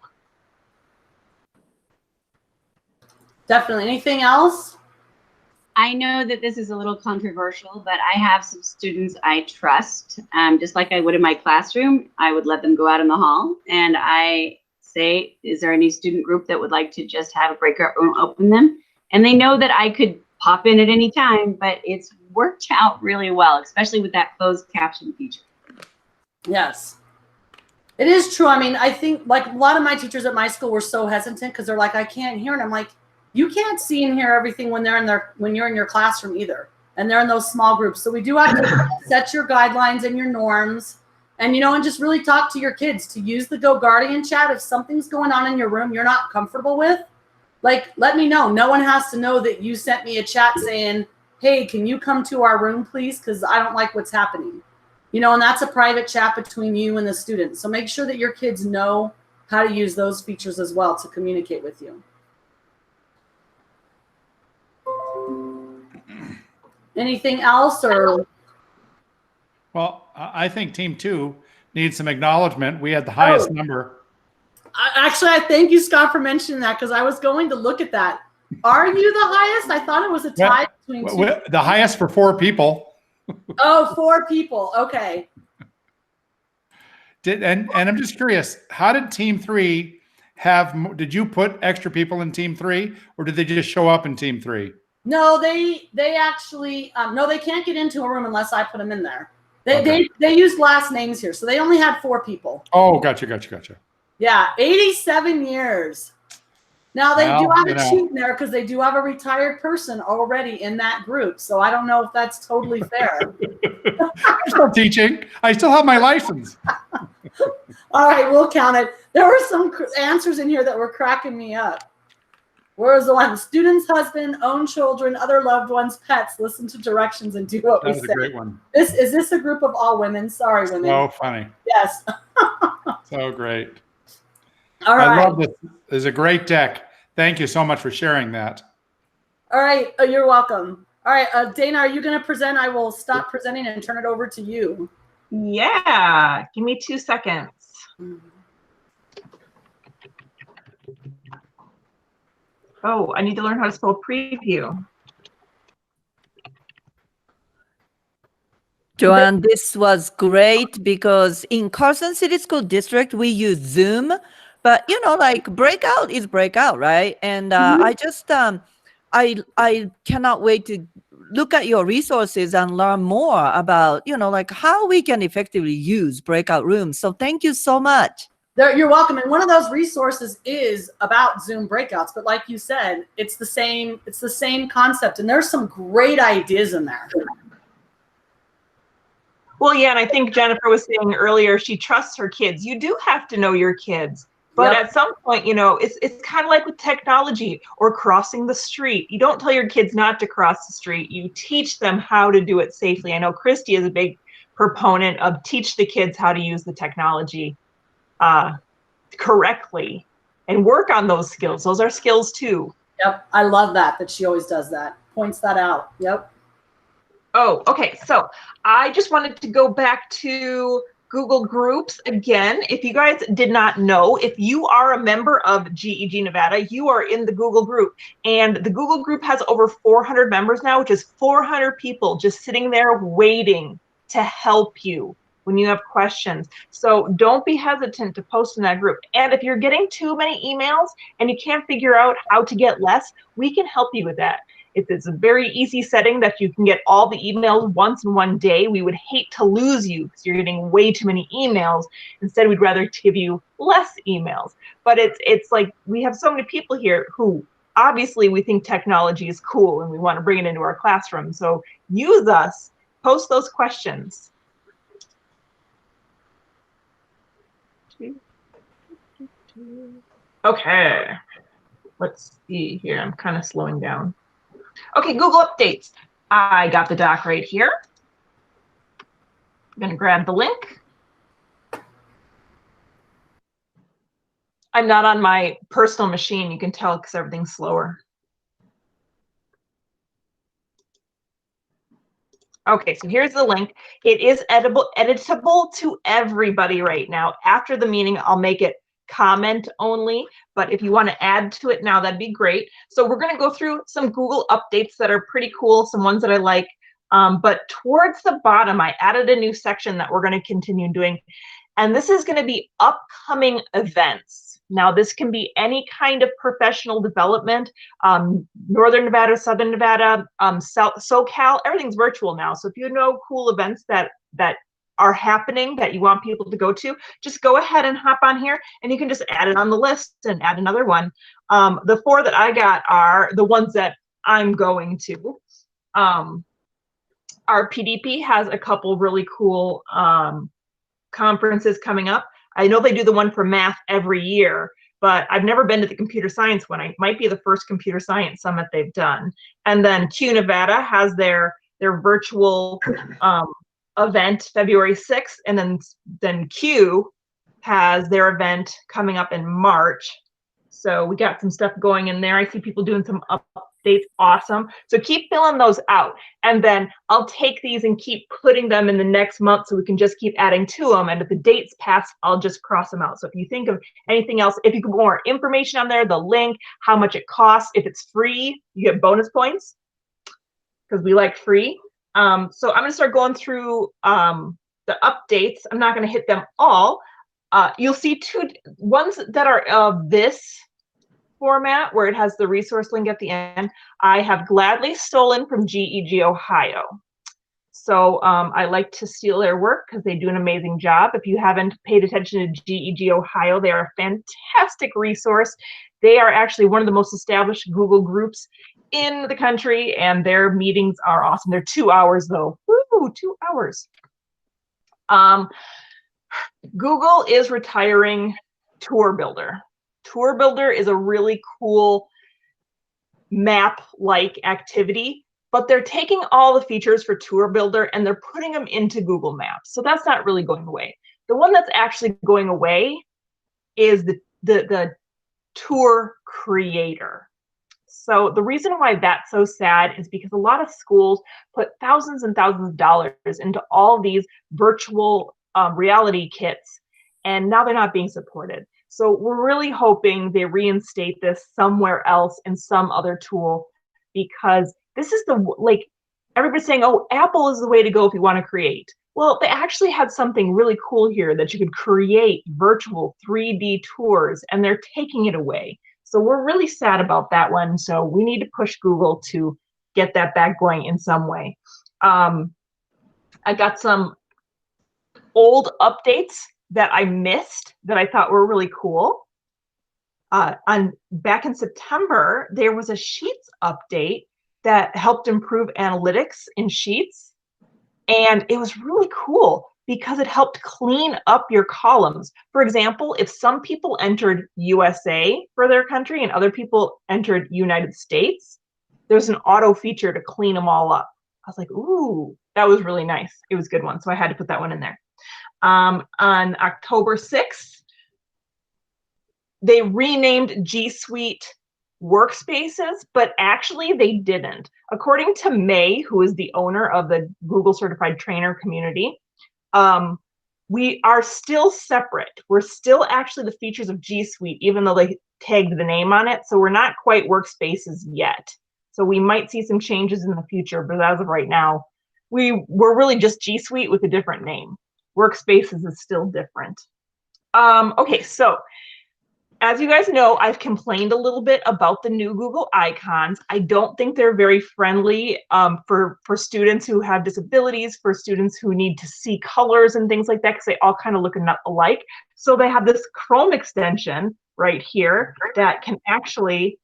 Definitely. Anything else? I know that this is a little controversial, but I have some students I trust. Just like I would in my classroom, I would let them go out in the hall. And I say, is there any student group that would like to just have a breakout room open them? And they know that I could pop in at any time, but it's worked out really well, especially with that closed caption feature. Yes. It is true. I mean, I think like a lot of my teachers at my school were so hesitant because they're like, I can't hear. And I'm like, you can't see and hear everything when you're in your classroom either. And they're in those small groups. So we do have to set your guidelines and your norms and, and just really talk to your kids to use the Go Guardian chat. If something's going on in your room you're not comfortable with, like, let me know. No one has to know that you sent me a chat saying, hey, can you come to our room, please? Because I don't like what's happening. And that's a private chat between you and the student. So make sure that your kids know how to use those features as well to communicate with you. Anything else or? Well, I think Team 2 needs some acknowledgement. We had the highest number. Actually, I thank you, Scott, for mentioning that because I was going to look at that. Are you the highest? I thought it was a tie between two. The highest for 4 people. Oh, 4 people. Okay. And I'm just curious, how did Team 3 did you put extra people in Team 3 or did they just show up in Team 3? No, they actually, no, they can't get into a room unless I put them in there. They used last names here. So they only had 4 people. Oh, gotcha. Yeah, 87 years. Now they do have a cheat in there because they do have a retired person already in that group. So I don't know if that's totally fair. I'm still teaching. I still have my license. All right, we'll count it. There were some answers in here that were cracking me up. Where was the one? Student's husband, own children, other loved ones, pets, listen to directions and do what we say. That was a great one. Is this a group of all women? Sorry, women. So funny. Yes. So great. All right. I love this. It's a great deck. Thank you so much for sharing that. All right. Oh, you're welcome. All right. Dana, are you going to present? I will stop presenting and turn it over to you. Yeah. Give me 2 seconds. Oh, I need to learn how to spell preview. Joanne, this was great because in Carson City School District, we use Zoom, but like Breakout is Breakout, right? And I just, I cannot wait to look at your resources and learn more about, like how we can effectively use breakout rooms. So thank you so much. You're welcome. And one of those resources is about Zoom breakouts. But like you said, it's the same concept. And there's some great ideas in there. Well, yeah, and I think Jennifer was saying earlier, she trusts her kids. You do have to know your kids. But at some point, it's kind of like with technology or crossing the street. You don't tell your kids not to cross the street. You teach them how to do it safely. I know Christy is a big proponent of teach the kids how to use the technology correctly and work on those skills. Those are skills too. Yep. I love that she always does that. Points that out. Yep. Oh, okay. So I just wanted to go back to Google Groups again. If you guys did not know, if you are a member of GEG Nevada, you are in the Google Group. And the Google Group has over 400 members now, which is 400 people just sitting there waiting to help you when you have questions. So don't be hesitant to post in that group. And if you're getting too many emails and you can't figure out how to get less, we can help you with that. It's a very easy setting that you can get all the emails once in one day. We would hate to lose you because you're getting way too many emails. Instead, we'd rather give you less emails. But it's like we have so many people here who obviously we think technology is cool and we want to bring it into our classroom. So use us, post those questions. Okay, let's see here. I'm kind of slowing down. Okay, Google Updates. I got the doc right here. I'm going to grab the link. I'm not on my personal machine. You can tell because everything's slower. Okay, so here's the link. It is editable to everybody right now. After the meeting, I'll make it comment only, but if you want to add to it now, that'd be great. So we're going to go through some Google updates that are pretty cool, some ones that I like. But towards the bottom, I added a new section that we're going to continue doing. And this is going to be upcoming events. Now, this can be any kind of professional development, Northern Nevada, Southern Nevada, SoCal, everything's virtual now. So if you know cool events that are happening that you want people to go to, just go ahead and hop on here and you can just add it on the list and add another one. The 4 that I got are the ones that I'm going to. Our PDP has a couple really cool conferences coming up. I know they do the one for math every year, but I've never been to the computer science one. It might be the first computer science summit they've done. And then Q Nevada has their virtual event February 6th, and then Q has their event coming up in March. So we got some stuff going in there. I see people doing some updates. Awesome. So keep filling those out. And then I'll take these and keep putting them in the next month so we can just keep adding to them. And if the dates pass, I'll just cross them out. So if you think of anything else, if you can put more information on there, the link, how much it costs, if it's free, you get bonus points because we like free. So I'm going to start going through the updates. I'm not going to hit them all. You'll see 2 ones that are of this format where it has the resource link at the end. I have gladly stolen from GEG Ohio. So I like to steal their work because they do an amazing job. If you haven't paid attention to GEG Ohio, they are a fantastic resource. They are actually one of the most established Google groups in the country, and their meetings are awesome. They're 2 hours though. Woo, 2 hours. Google is retiring Tour Builder. Tour Builder is a really cool map-like activity, but they're taking all the features for Tour Builder and they're putting them into Google Maps. So that's not really going away. The one that's actually going away is the Tour Creator. So the reason why that's so sad is because a lot of schools put thousands and thousands of dollars into all these virtual reality kits, and now they're not being supported. So we're really hoping they reinstate this somewhere else in some other tool, because this is everybody's saying, oh, Apple is the way to go if you want to create. Well, they actually had something really cool here that you could create virtual 3D tours, and they're taking it away. So we're really sad about that one. So we need to push Google to get that back going in some way. I got some old updates that I missed that I thought were really cool. Back in September, there was a Sheets update that helped improve analytics in Sheets. And it was really cool because it helped clean up your columns. For example, if some people entered USA for their country and other people entered United States, there's an auto feature to clean them all up. I was like, ooh, that was really nice. It was a good one. So I had to put that one in there. On October 6th, they renamed G Suite Workspaces, but actually they didn't. According to May, who is the owner of the Google Certified Trainer community, we are still separate. We're still actually the features of G Suite, even though they tagged the name on it. So we're not quite Workspaces yet. So we might see some changes in the future, but as of right now, we're really just G Suite with a different name. Workspaces is still different. Okay, so as you guys know, I've complained a little bit about the new Google icons. I don't think they're very friendly for students who have disabilities, for students who need to see colors and things like that, because they all kind of look alike. So they have this Chrome extension right here that can actually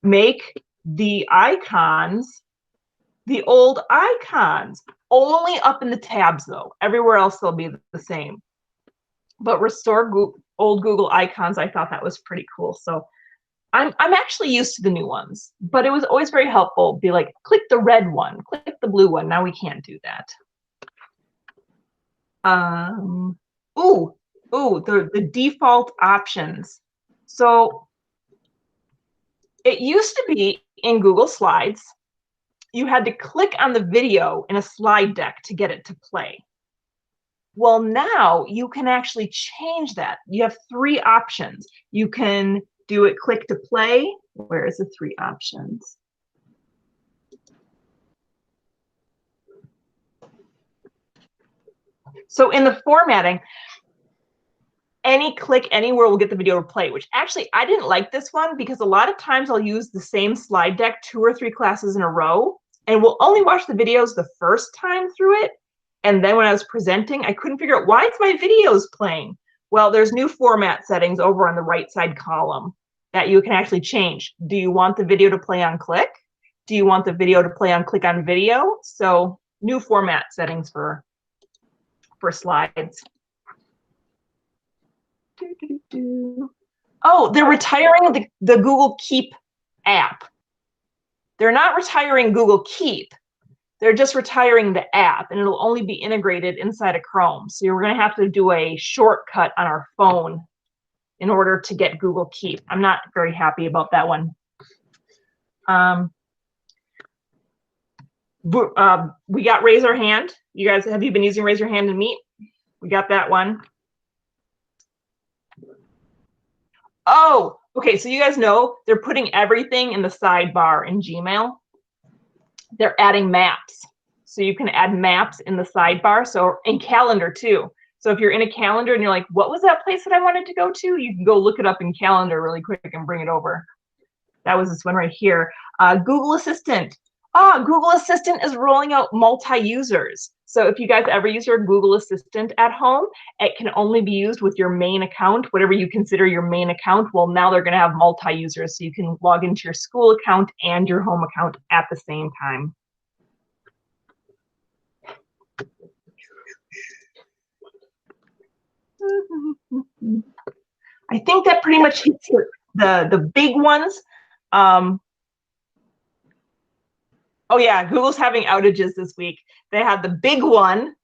make the icons the old icons, only up in the tabs though. Everywhere else they'll be the same. But restore old Google icons, I thought that was pretty cool. So I'm actually used to the new ones, but it was always very helpful. Be like, click the red one, click the blue one. Now we can't do that. The default options. So it used to be in Google Slides, you had to click on the video in a slide deck to get it to play. Well, now you can actually change that. You have 3 options. You can do it click to play. Where is the 3 options? So in the formatting, any click anywhere will get the video to play, which actually I didn't like this one because a lot of times I'll use the same slide deck 2 or 3 classes in a row and we'll only watch the videos the first time through it. And then when I was presenting, I couldn't figure out why is my videos playing? Well, there's new format settings over on the right side column that you can actually change. Do you want the video to play on click? Do you want the video to play on click on video? So new format settings for slides. Oh, they're retiring the Google Keep app. They're not retiring Google Keep. They're just retiring the app, and it'll only be integrated inside of Chrome. So you're going to have to do a shortcut on our phone in order to get Google Keep. I'm not very happy about that one. We got raise our hand. You guys, have you been using raise your hand and meet? We got that one. Oh, okay. So you guys know they're putting everything in the sidebar in Gmail. They're adding maps. So you can add maps in the sidebar. So in calendar too. So if you're in a calendar and you're like, what was that place that I wanted to go to? You can go look it up in calendar really quick and bring it over. That was this one right here. Google Assistant. Google Assistant is rolling out multi-users. So if you guys ever use your Google Assistant at home, it can only be used with your main account, whatever you consider your main account. Well, now they're going to have multi-users, so you can log into your school account and your home account at the same time. I think that pretty much hits the big ones. Oh yeah, Google's having outages this week. They had the big one,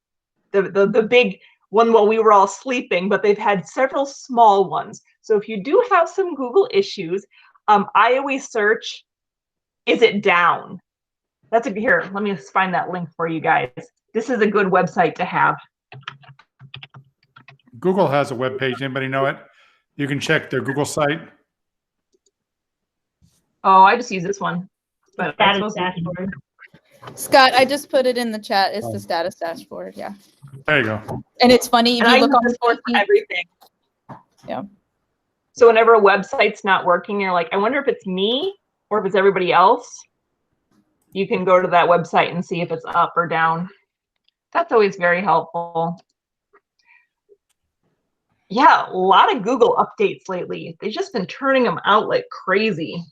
the big one while we were all sleeping, but they've had several small ones. So if you do have some Google issues, I always search, is it down? That's a, here, let me just find that link for you guys. This is a good website to have. Google has a web page. Anybody know it? You can check their Google site. Oh, I just use this one. But Status dashboard. Scott, I just put it in the chat. It's the status dashboard. Yeah. There you go. And it's funny if and you look on the 14th. Everything. Yeah. So whenever a website's not working, you're like, I wonder if it's me or if it's everybody else. You can go to that website and see if it's up or down. That's always very helpful. Yeah, a lot of Google updates lately. They've just been turning them out like crazy.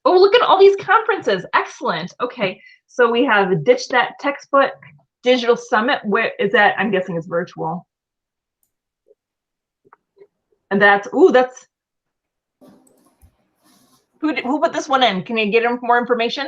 Oh, look at all these conferences. Excellent. Okay, so we have Ditch That Textbook Digital Summit. Where is that? I'm guessing it's virtual. And that's, ooh, that's, who put this one in? Can you get more information?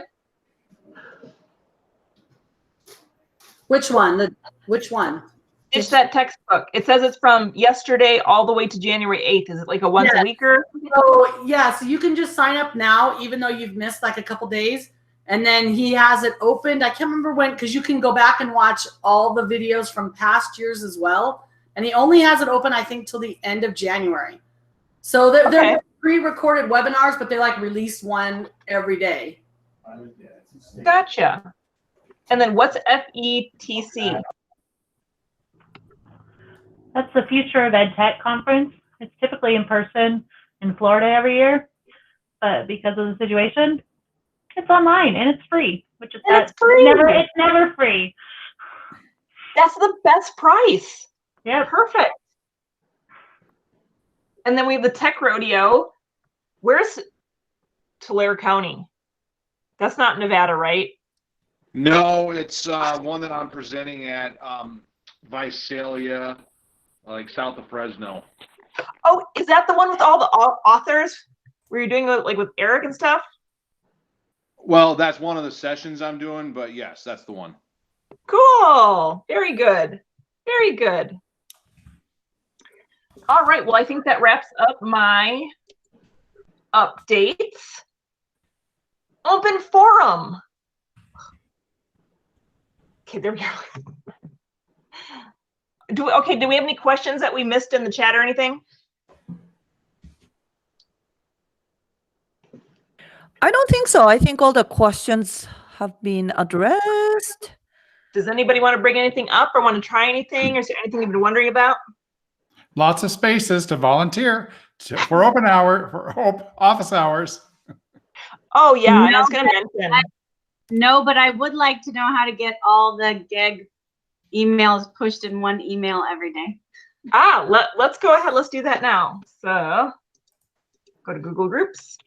Which one? Which one? Ditch That Textbook. It says it's from yesterday all the way to January 8th. Is it like a once a weeker? So yeah, so you can just sign up now, even though you've missed like a couple days. And then he has it opened. I can't remember when, because you can go back and watch all the videos from past years as well. And he only has it open, I think, till the end of January. So they're pre-recorded webinars, but they like release one every day. Gotcha. And then what's FETC? That's the Future of Ed Tech conference. It's typically in person in Florida every year, but because of the situation, it's online and it's free, which is it's free. It's never free. That's the best price. Yeah, perfect. And then we have the Tech Rodeo. Where's Tulare County? That's not Nevada, right? No, it's one that I'm presenting at Visalia, like south of Fresno. Oh, is that the one with all the authors where you're doing like with Eric and stuff? Well, that's one of the sessions I'm doing, but yes, that's the one. Cool. Very good. Very good. All right. Well, I think that wraps up my updates. Open forum. Okay, there we go. Do we have any questions that we missed in the chat or anything? I don't think so. I think all the questions have been addressed. Does anybody want to bring anything up or want to try anything? Or is there anything you've been wondering about? Lots of spaces to volunteer for open hour, for office hours. Oh yeah, and I No, was going to mention. No, but I would like to know how to get all the GEG emails pushed in one email every day. Let's go ahead. Let's do that now. So go to Google Groups.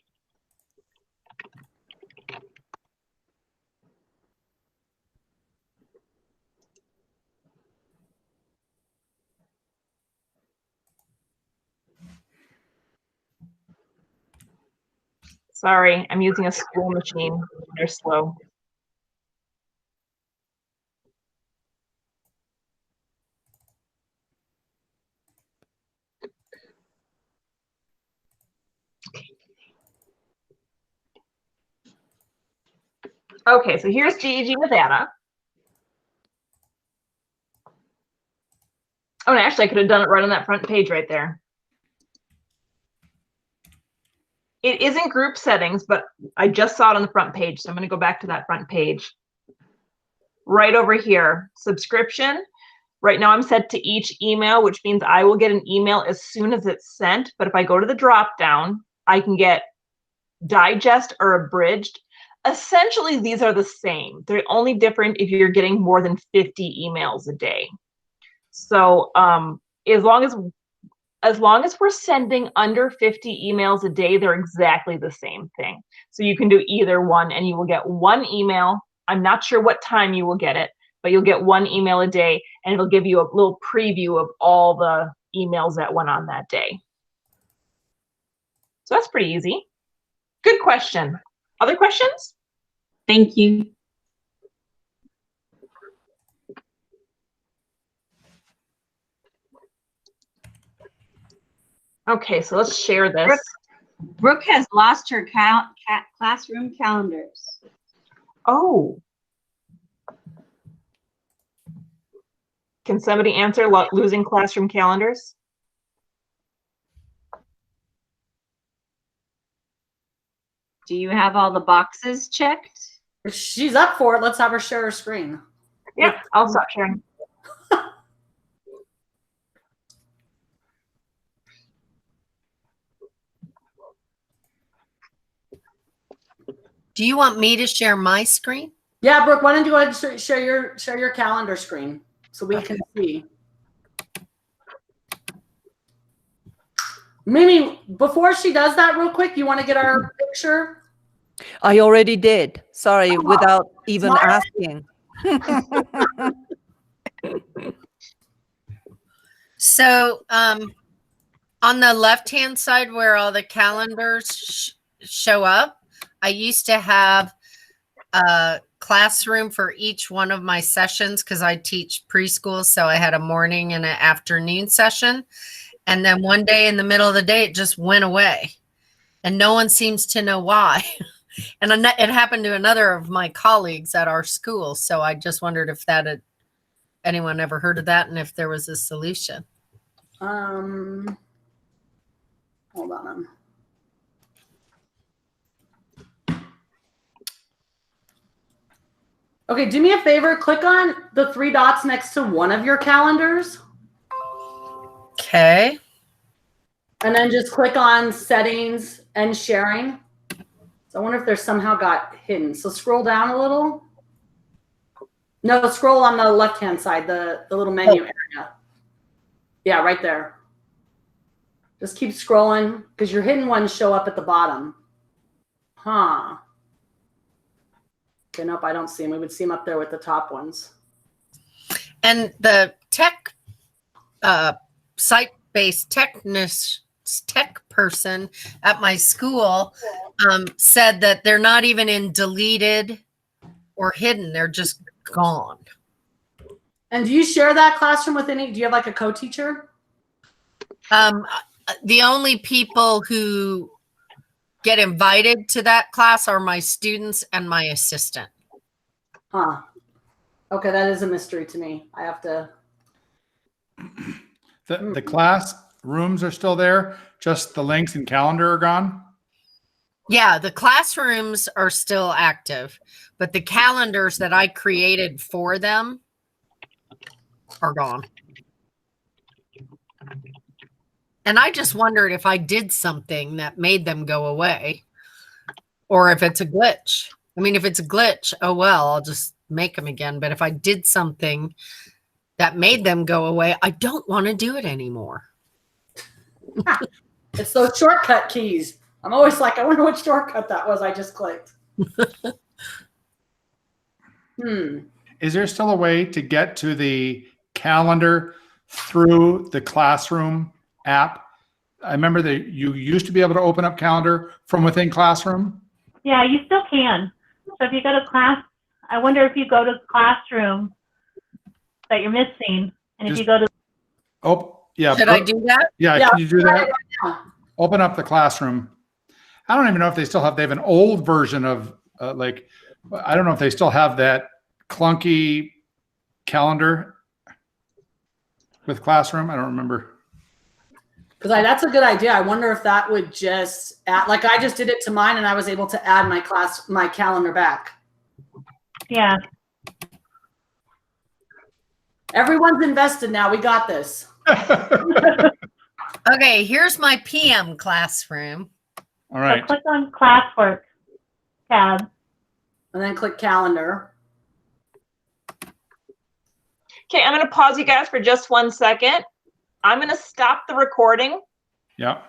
Sorry, I'm using a school machine. They're slow. Okay, so here's GEG Nevada. Oh, and actually, I could have done it right on that front page right there. It is in group settings, but I just saw it on the front page, so I'm going to go back to that front page. Right over here, subscription. Right now I'm set to each email, which means I will get an email as soon as it's sent. But if I go to the drop down, I can get digest or abridged. Essentially, these are the same. They're only different if you're getting more than 50 emails a day. So as long as we're sending under 50 emails a day, they're exactly the same thing. So you can do either one and you will get one email. I'm not sure what time you will get it, but you'll get one email a day and it'll give you a little preview of all the emails that went on that day. So that's pretty easy. Good question. Other questions? Thank you. Okay, so let's share this. Brooke has lost her classroom calendars. Oh. Can somebody answer losing classroom calendars? Do you have all the boxes checked? If she's up for it, let's have her share her screen. Yeah, I'll stop sharing. Do you want me to share my screen? Yeah, Brooke, why don't you go ahead and share your calendar screen so we can see. Mimi, before she does that real quick, you want to get our picture? I already did. Sorry, without even asking. So on the left-hand side where all the calendars show up, I used to have a classroom for each one of my sessions because I teach preschool. So I had a morning and an afternoon session. And then one day in the middle of the day, it just went away. And no one seems to know why. And it happened to another of my colleagues at our school. So I just wondered if anyone ever heard of that and if there was a solution. Hold on. Okay, do me a favor. Click on the 3 dots next to one of your calendars. Okay. And then just click on settings and sharing. So I wonder if there's somehow got hidden. So scroll down a little. No, scroll on the left-hand side, the little menu area. Yeah, right there. Just keep scrolling because your hidden ones show up at the bottom. Huh. Okay, nope, I don't see them. We would see them up there with the top ones. And the tech, site-based tech person at my school said that they're not even in deleted or hidden. They're just gone. And do you share that classroom with do you have like a co-teacher? The only people who get invited to that class are my students and my assistant. Huh. Okay, that is a mystery to me. I have to. The class rooms are still there. Just the links and calendar are gone. Yeah, the classrooms are still active, but the calendars that I created for them are gone. And I just wondered if I did something that made them go away or if it's a glitch. I mean, if it's a glitch, oh well, I'll just make them again. But if I did something that made them go away, I don't want to do it anymore. It's those shortcut keys. I'm always like, I wonder what shortcut that was I just clicked. Is there still a way to get to the calendar through the Classroom app? I remember that you used to be able to open up calendar from within Classroom. Yeah, you still can. So if you go to class, I wonder if you go to Classroom that you're missing, and if you go to. Oh, yeah. Should I do that? Yeah, can you do that? Open up the Classroom. I don't even know if they have an old version of like, I don't know if they still have that clunky calendar with Classroom. I don't remember. Because that's a good idea. I wonder if that would just add, like I just did it to mine and I was able to add my calendar back. Yeah. Everyone's invested now. We got this. Okay, here's my PM classroom. All right. So click on classwork tab. And then click calendar. Okay, I'm going to pause you guys for just 1 second. I'm going to stop the recording. Yeah.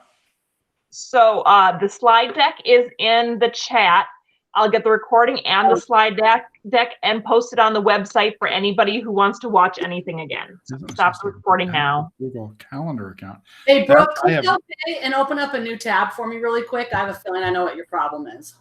So the slide deck is in the chat. I'll get the recording and the slide deck and post it on the website for anybody who wants to watch anything again. So stop the recording now. Google Calendar account. Hey, Brooke, click OK and open up a new tab for me really quick. I have a feeling I know what your problem is.